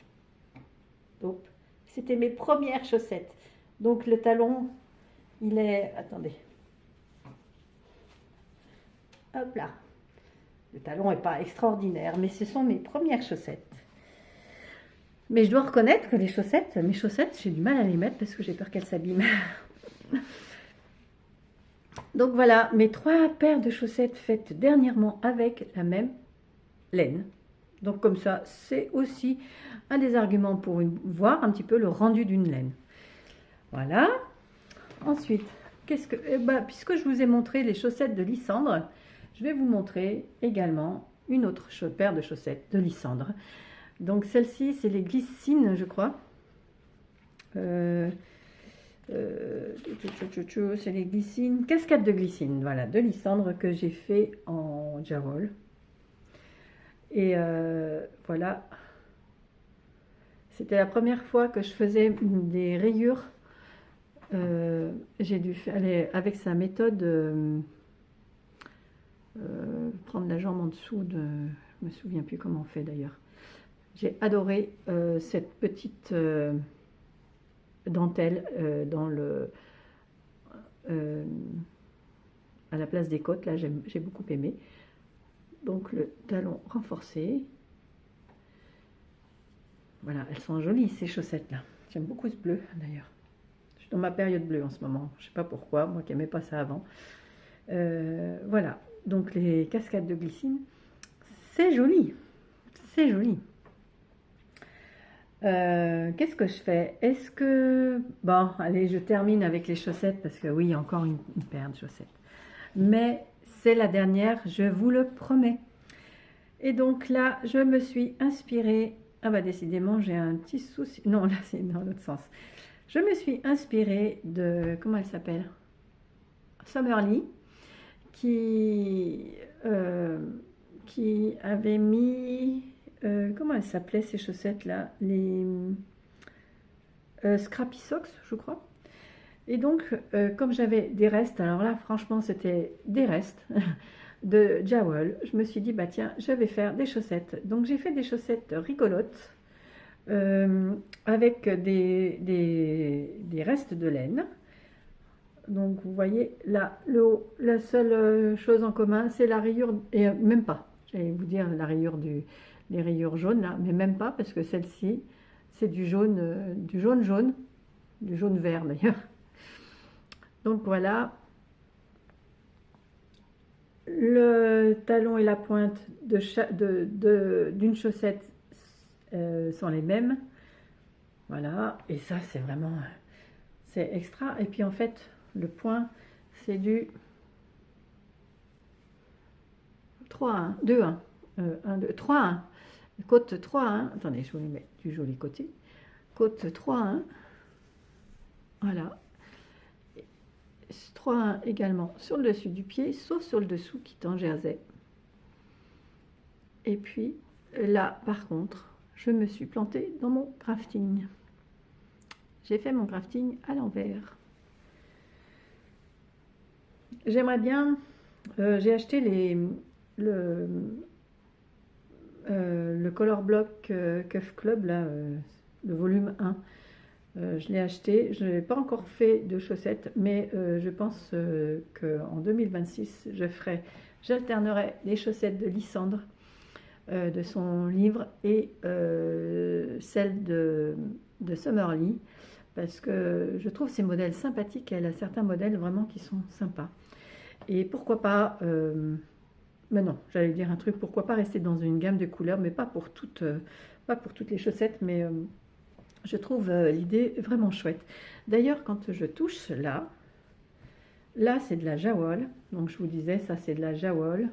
Speaker 1: Donc, c'était mes premières chaussettes. Donc le talon, il est, attendez, hop là. Le talon n'est pas extraordinaire, mais ce sont mes premières chaussettes. Mais je dois reconnaître que mes chaussettes, j'ai du mal à les mettre parce que j'ai peur qu'elles s'abîment. Donc voilà, mes 3 paires de chaussettes faites dernièrement avec la même laine. Donc comme ça, c'est aussi un des arguments pour voir un petit peu le rendu d'une laine. Voilà. Ensuite, puisque je vous ai montré les chaussettes de Lysandre, je vais vous montrer également une autre paire de chaussettes de Lysandre. Donc celle-ci, c'est les glycines, je crois. C'est les glycines, cascade de glycine, voilà, de Lysandre que j'ai fait en jarrol. Et voilà, c'était la première fois que je faisais des rayures. J'ai dû aller avec sa méthode prendre la jambe en dessous de, je me souviens plus comment on fait d'ailleurs. J'ai adoré cette petite dentelle à la place des côtes, là j'ai beaucoup aimé. Donc le talon renforcé. Voilà, elles sont jolies ces chaussettes là. J'aime beaucoup ce bleu d'ailleurs. Je suis dans ma période bleue en ce moment. Je sais pas pourquoi, moi qui n'aimais pas ça avant. Voilà, donc les cascades de glycine, c'est joli. C'est joli. Qu'est-ce que je fais? Est-ce que... Bon, allez, je termine avec les chaussettes parce que oui, encore une paire de chaussettes. Mais c'est la dernière, je vous le promets. Et donc là, je me suis inspirée... Ah bah décidément, j'ai un petit souci. Non, là, c'est dans l'autre sens. Je me suis inspirée de... Comment elle s'appelle? Summerly, qui avait mis... comment elles s'appelaient ces chaussettes-là? Scrappy Socks, je crois. Et donc, comme j'avais des restes, alors là, franchement, c'était des restes de Jawol, je me suis dit, bah tiens, je vais faire des chaussettes. Donc, j'ai fait des chaussettes rigolotes avec des restes de laine. Donc, vous voyez, là, le haut, la seule chose en commun, c'est la rayure, et même pas, j'allais vous dire la rayure les rayures jaunes, là, mais même pas, parce que celle-ci, c'est du jaune vert d'ailleurs. Donc voilà, le talon et la pointe d'une chaussette sont les mêmes. Voilà, et ça c'est vraiment, c'est extra. Et puis en fait, le point, c'est du 3-1, 2-1, 1, 2, 3-1. Côte 3-1, attendez, je vous les mets du joli côté. Côte 3-1, voilà. 3-1 également sur le dessus du pied, sauf sur le dessous qui est en jersey. Et puis là, par contre, je me suis plantée dans mon crafting. J'ai fait mon crafting à l'envers. J'aimerais bien, j'ai acheté le Color Block Cuff Club, là, le volume 1. Je l'ai acheté, je n'ai pas encore fait de chaussettes, mais je pense qu'en 2026, j'alternerai les chaussettes de Lysandre, de son livre, et celles de Summerly, parce que je trouve ces modèles sympathiques. Elle a certains modèles vraiment qui sont sympas. Et pourquoi pas, mais non, j'allais dire un truc, pourquoi pas rester dans une gamme de couleurs, mais pas pour toutes les chaussettes, mais je trouve l'idée vraiment chouette. D'ailleurs, quand je touche là c'est de la Jawol. Donc je vous disais, ça c'est de la Jawol.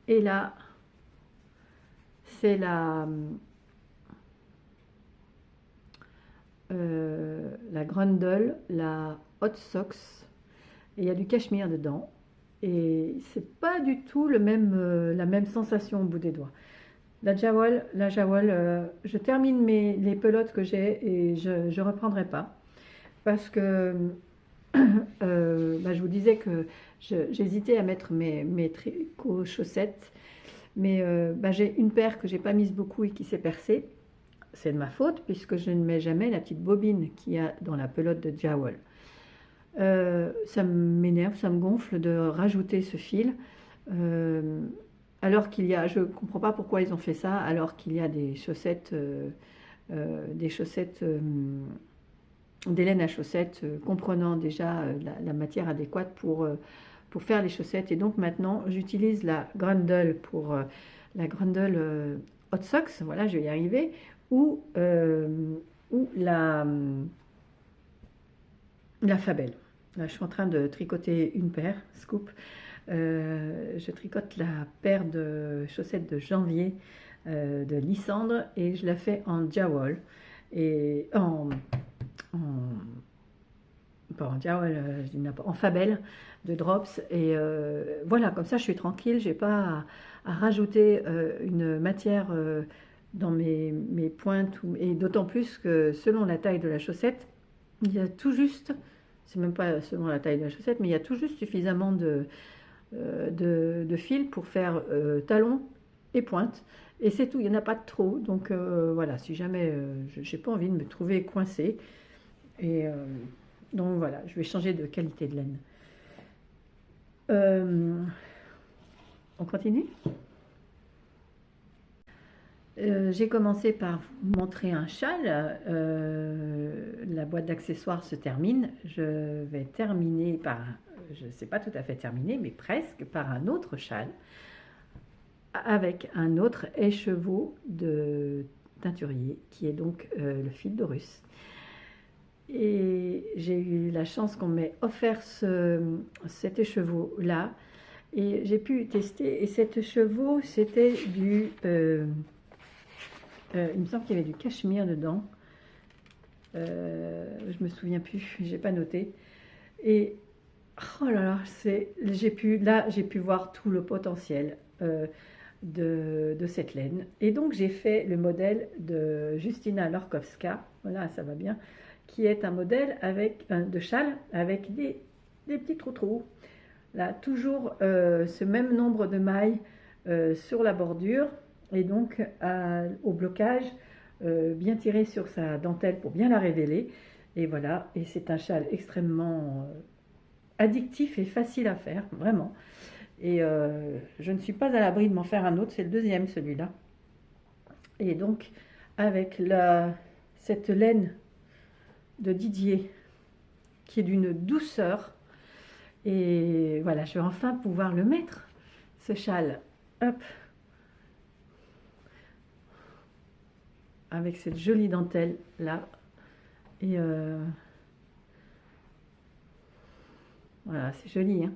Speaker 1: Et là, c'est la Grundle, la Hot Socks. Et il y a du cachemire dedans. Et c'est pas du tout la même sensation au bout des doigts. La Jawol, je termine les pelotes que j'ai et je ne reprendrai pas. Parce que je vous disais que j'hésitais à mettre mes tricots chaussettes. Mais j'ai une paire que j'ai pas mise beaucoup et qui s'est percée. C'est de ma faute puisque je ne mets jamais la petite bobine qu'il y a dans la pelote de Jawol. Ça m'énerve, ça me gonfle de rajouter ce fil. Alors qu'il y a, je ne comprends pas pourquoi ils ont fait ça, alors qu'il y a des chaussettes, des laines à chaussettes comprenant déjà la matière adéquate pour faire les chaussettes. Et donc maintenant, j'utilise la Grundle pour la Grundle Hot Socks, voilà, je vais y arriver, ou la Fabelle. Là, je suis en train de tricoter une paire, scoop. Je tricote la paire de chaussettes de janvier de Lysandre et je la fais en Jawol et pas en Jawol, en Fabelle de Drops. Et voilà, comme ça je suis tranquille, j'ai pas à rajouter une matière dans mes pointes, et d'autant plus que selon la taille de la chaussette, il y a tout juste, c'est même pas selon la taille de la chaussette, mais il y a tout juste suffisamment de fil pour faire talon et pointe, et c'est tout, il n'y en a pas de trop. Donc voilà, si jamais j'ai pas envie de me trouver coincée, et donc voilà, je vais changer de qualité de laine. On continue. J'ai commencé par vous montrer un châle. La boîte d'accessoires se termine. Je vais terminer par, je ne sais pas tout à fait terminer, mais presque, par un autre châle avec un autre écheveau de teinturier qui est donc le fil d'Horus. Et j'ai eu la chance qu'on m'ait offert cet écheveau là, et j'ai pu tester. Et cet écheveau, c'était du il me semble qu'il y avait du cachemire dedans. Je me souviens plus, j'ai pas noté. Et oh là là, j'ai pu voir tout le potentiel. de cette laine. Et donc j'ai fait le modèle de Justyna Lorkowska, voilà, ça va bien, qui est un modèle avec de châle avec des petits trous. Là, toujours ce même nombre de mailles sur la bordure et donc au blocage, bien tiré sur sa dentelle pour bien la révéler. Et voilà, et c'est un châle extrêmement addictif et facile à faire, vraiment. Et je ne suis pas à l'abri de m'en faire un autre, c'est le deuxième celui-là. Et donc avec cette laine de Didier qui est d'une douceur, et voilà, je vais enfin pouvoir le mettre, ce châle, hop, avec cette jolie dentelle là, et voilà, c'est joli, hein.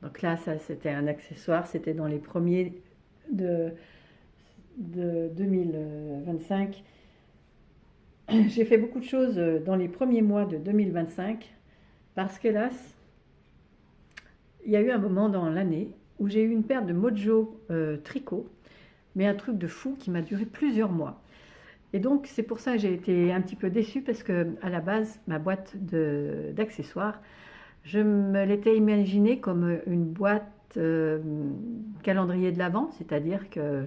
Speaker 1: Donc là, ça c'était un accessoire, c'était dans les premiers de 2025. J'ai fait beaucoup de choses dans les premiers mois de 2025 parce qu'hélas, il y a eu un moment dans l'année où j'ai eu une paire de Mojo tricot, mais un truc de fou qui m'a duré plusieurs mois. Et donc c'est pour ça que j'ai été un petit peu déçue parce que à la base, ma boîte d'accessoires, je me l'étais imaginée comme une boîte calendrier de l'Avent, c'est-à-dire que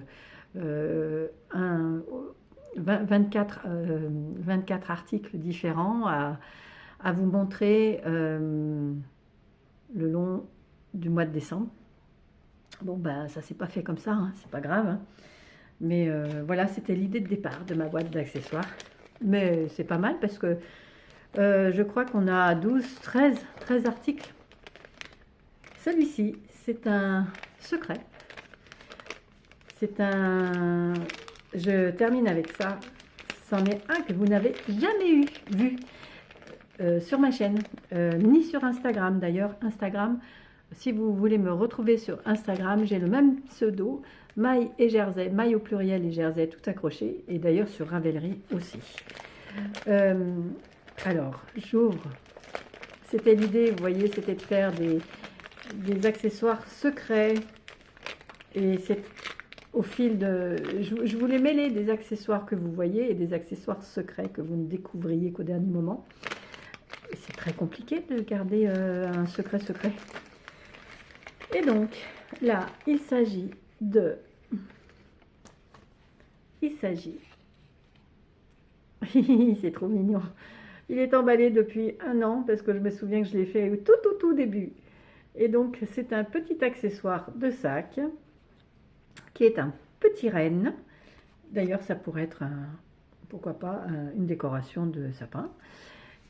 Speaker 1: 24 articles différents à vous montrer le long du mois de décembre. Bon, ben ça s'est pas fait comme ça, hein, c'est pas grave, hein. Mais voilà, c'était l'idée de départ de ma boîte d'accessoires. Mais c'est pas mal parce que je crois qu'on a 13 articles. Celui-ci, c'est un secret. C'est un... Je termine avec ça. C'en est un que vous n'avez jamais vu sur ma chaîne, ni sur Instagram. D'ailleurs, Instagram, si vous voulez me retrouver sur Instagram, j'ai le même pseudo, maille et jersey, maille au pluriel et jersey tout accroché, et d'ailleurs sur Ravelry aussi. Alors, j'ouvre. C'était l'idée, vous voyez, c'était de faire des accessoires secrets, et c'est au fil de... Je voulais mêler des accessoires que vous voyez et des accessoires secrets que vous ne découvriez qu'au dernier moment. C'est très compliqué de garder un secret. Et donc, là, il s'agit de... C'est trop mignon. Il est emballé depuis 1 an parce que je me souviens que je l'ai fait au tout début. Et donc, c'est un petit accessoire de sac qui est un petit renne. D'ailleurs, ça pourrait être, pourquoi pas, une décoration de sapin.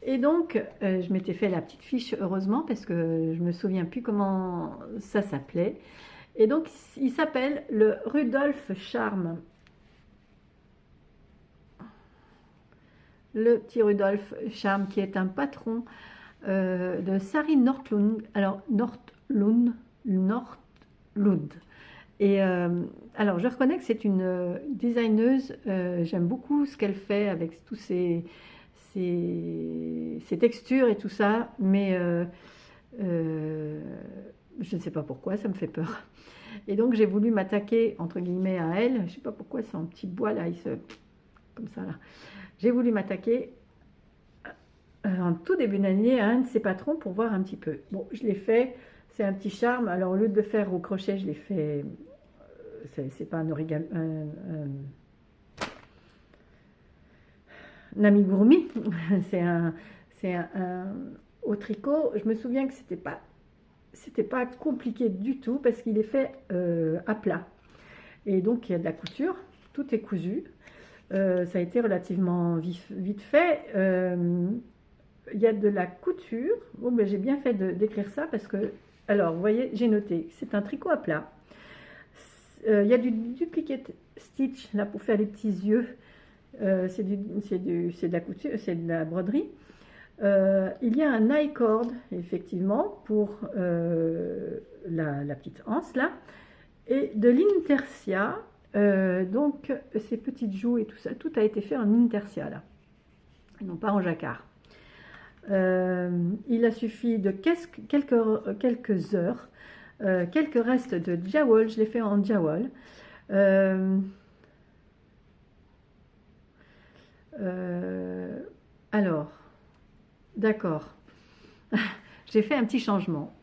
Speaker 1: Et donc, je m'étais fait la petite fiche, heureusement, parce que je me souviens plus comment ça s'appelait. Et donc, il s'appelle le Rudolf Charme. Le petit Rudolf Charme, qui est un patron de Sari Nordlund. Alors, Nordlund. Et alors, je reconnais que c'est une designeuse. J'aime beaucoup ce qu'elle fait avec tous ces textures et tout ça, mais je ne sais pas pourquoi, ça me fait peur. Et donc j'ai voulu m'attaquer entre guillemets à elle. Je ne sais pas pourquoi c'est en petit bois là, comme ça là. J'ai voulu m'attaquer en tout début d'année à un de ses patrons pour voir un petit peu. Bon, je l'ai fait, c'est un petit charme. Alors au lieu de le faire au crochet, je l'ai fait, c'est pas un origami, un amigurumi, c'est un au tricot. Je me souviens que c'était pas compliqué du tout parce qu'il est fait à plat. Et donc il y a de la couture, tout est cousu. Ça a été relativement vite fait. Il y a de la couture. Bon, ben, j'ai bien fait d'écrire ça parce que, alors, vous voyez, j'ai noté, c'est un tricot à plat. Il y a du duplicate stitch là pour faire les petits yeux. C'est de la couture, c'est de la broderie. Il y a un I-cord, effectivement, pour la petite anse là, et de l'intersia. Donc ces petites joues et tout ça, tout a été fait en intersia là, et non pas en jacquard. Il a suffi de quelques heures, quelques restes de jawol, je l'ai fait en jawol, Euh, alors, d'accord. J'ai fait un petit changement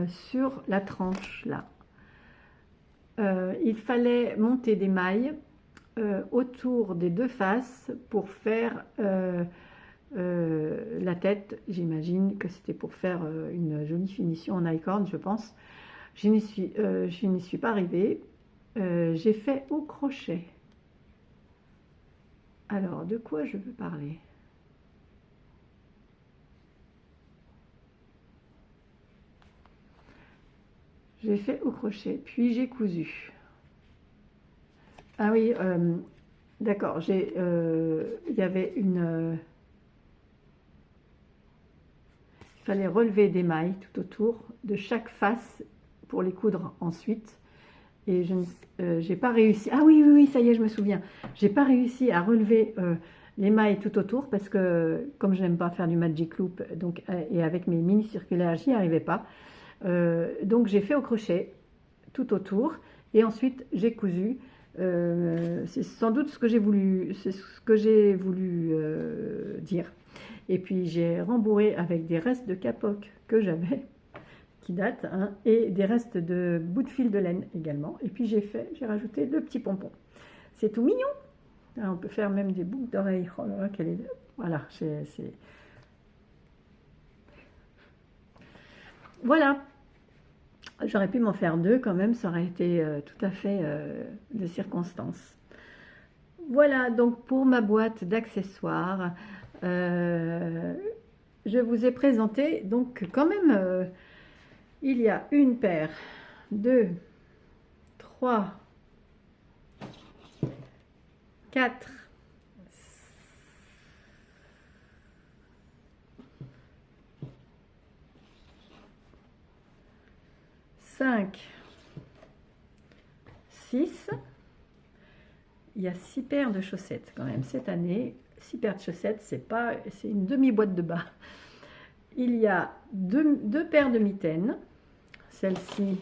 Speaker 1: sur la tranche là. Il fallait monter des mailles autour des deux faces pour faire la tête. J'imagine que c'était pour faire une jolie finition en I-cord, je pense. Je n'y suis pas arrivée. J'ai fait au crochet. Alors, de quoi je veux parler? J'ai fait au crochet, puis j'ai cousu. Ah oui, d'accord, il y avait il fallait relever des mailles tout autour de chaque face pour les coudre ensuite. Et je n'ai pas réussi. Ah oui, oui, oui, ça y est, je me souviens. J'ai pas réussi à relever les mailles tout autour parce que comme je n'aime pas faire du magic loop, donc et avec mes mini circulaires, j'y arrivais pas. Donc j'ai fait au crochet tout autour et ensuite j'ai cousu. C'est sans doute ce que j'ai voulu, c'est ce que j'ai voulu dire. Et puis j'ai rembourré avec des restes de capote que j'avais, qui datent, hein, et des restes de bouts de fil de laine également. Et puis j'ai rajouté le petit pompon. C'est tout mignon. Hein, on peut faire même des boucles d'oreilles. Oh là là, quelle est... Voilà, voilà. J'aurais pu m'en faire deux quand même, ça aurait été tout à fait de circonstance. Voilà donc pour ma boîte d'accessoires. Je vous ai présenté donc quand même, il y a une paire, deux, trois, quatre, cinq, six. Il y a 6 paires de chaussettes quand même cette année. 6 paires de chaussettes, c'est une demi-boîte de bas. Il y a deux paires de mitaines. Celle-ci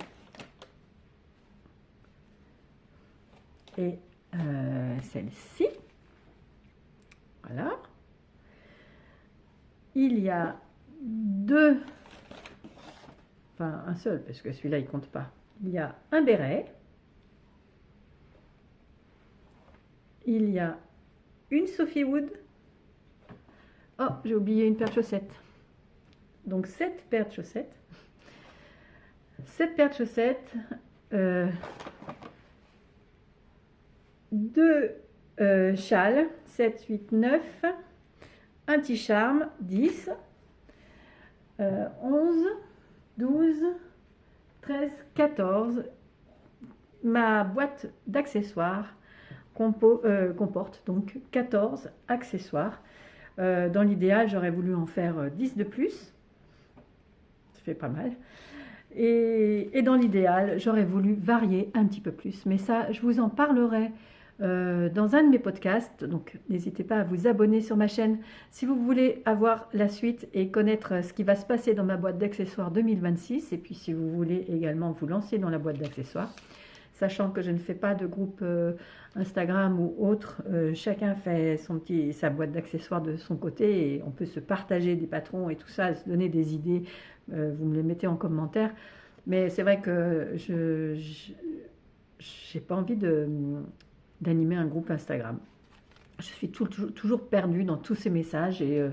Speaker 1: et celle-ci. Voilà. Il y a deux, enfin un seul, parce que celui-là, il compte pas. Il y a un béret. Il y a une Sophie Wood. Oh, j'ai oublié une paire de chaussettes. Donc 7 paires de chaussettes. 7 paires de chaussettes. 2 châles. 7, 8, 9. Un petit charme. 10. 11. 12. 13. 14. Ma boîte d'accessoires comporte donc 14 accessoires. Dans l'idéal, j'aurais voulu en faire 10 de plus. Ça fait pas mal. Et dans l'idéal, j'aurais voulu varier un petit peu plus. Mais ça, je vous en parlerai dans un de mes podcasts. Donc, n'hésitez pas à vous abonner sur ma chaîne si vous voulez avoir la suite et connaître ce qui va se passer dans ma boîte d'accessoires 2026. Et puis, si vous voulez également vous lancer dans la boîte d'accessoires. Sachant que je ne fais pas de groupe Instagram ou autre, chacun fait sa boîte d'accessoires de son côté et on peut se partager des patrons et tout ça, se donner des idées, vous me les mettez en commentaire. Mais c'est vrai que je n'ai pas envie d'animer un groupe Instagram. Je suis toujours perdue dans tous ces messages et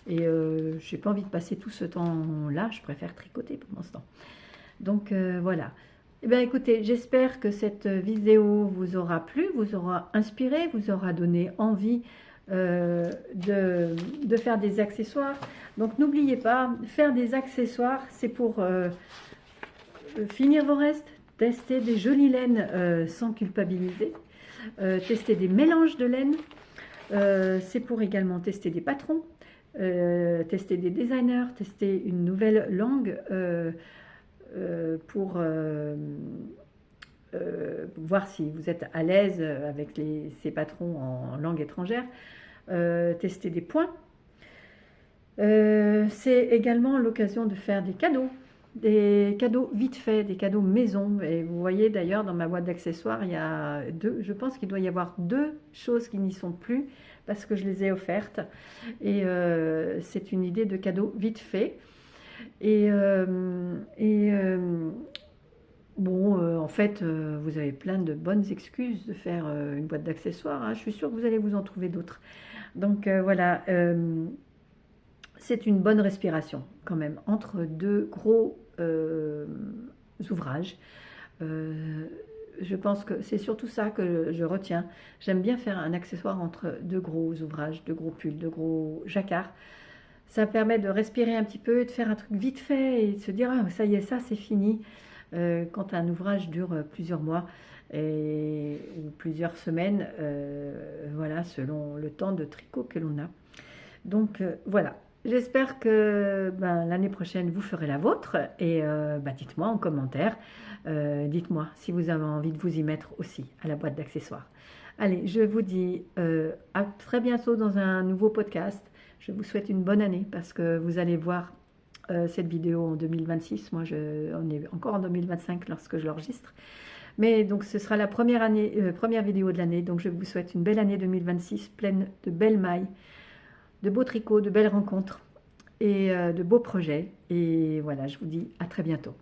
Speaker 1: je n'ai pas envie de passer tout ce temps-là, je préfère tricoter pendant ce temps. Donc voilà. Eh bien écoutez, j'espère que cette vidéo vous aura plu, vous aura inspiré, vous aura donné envie de faire des accessoires. Donc n'oubliez pas, faire des accessoires, c'est pour finir vos restes, tester des jolies laines sans culpabiliser, tester des mélanges de laine, c'est pour également tester des patrons, tester des designers, tester une nouvelle langue, pour voir si vous êtes à l'aise avec ces patrons en langue étrangère, tester des points. C'est également l'occasion de faire des cadeaux. des cadeaux vite faits, des cadeaux maison. Et vous voyez d'ailleurs dans ma boîte d'accessoires, il y a deux, je pense qu'il doit y avoir deux choses qui n'y sont plus parce que je les ai offertes. Et c'est une idée de cadeau vite fait. Et, bon, en fait, vous avez plein de bonnes excuses de faire une boîte d'accessoires, hein. Je suis sûre que vous allez vous en trouver d'autres. Donc voilà, c'est une bonne respiration quand même entre deux gros ouvrages. Je pense que c'est surtout ça que je retiens. J'aime bien faire un accessoire entre deux gros ouvrages, deux gros pulls, deux gros jacquards. Ça permet de respirer un petit peu, de faire un truc vite fait et de se dire ah, ça y est, ça c'est fini. Quand un ouvrage dure plusieurs mois ou plusieurs semaines, voilà, selon le temps de tricot que l'on a. Donc voilà, j'espère que l'année prochaine vous ferez la vôtre et dites-moi en commentaire, dites-moi si vous avez envie de vous y mettre aussi à la boîte d'accessoires. Allez, je vous dis à très bientôt dans un nouveau podcast. Je vous souhaite une bonne année parce que vous allez voir cette vidéo en 2026. Moi, on est encore en 2025 lorsque je l'enregistre. Mais donc, ce sera la première vidéo de l'année. Donc, je vous souhaite une belle année 2026 pleine de belles mailles, de beaux tricots, de belles rencontres et de beaux projets. Et voilà, je vous dis à très bientôt.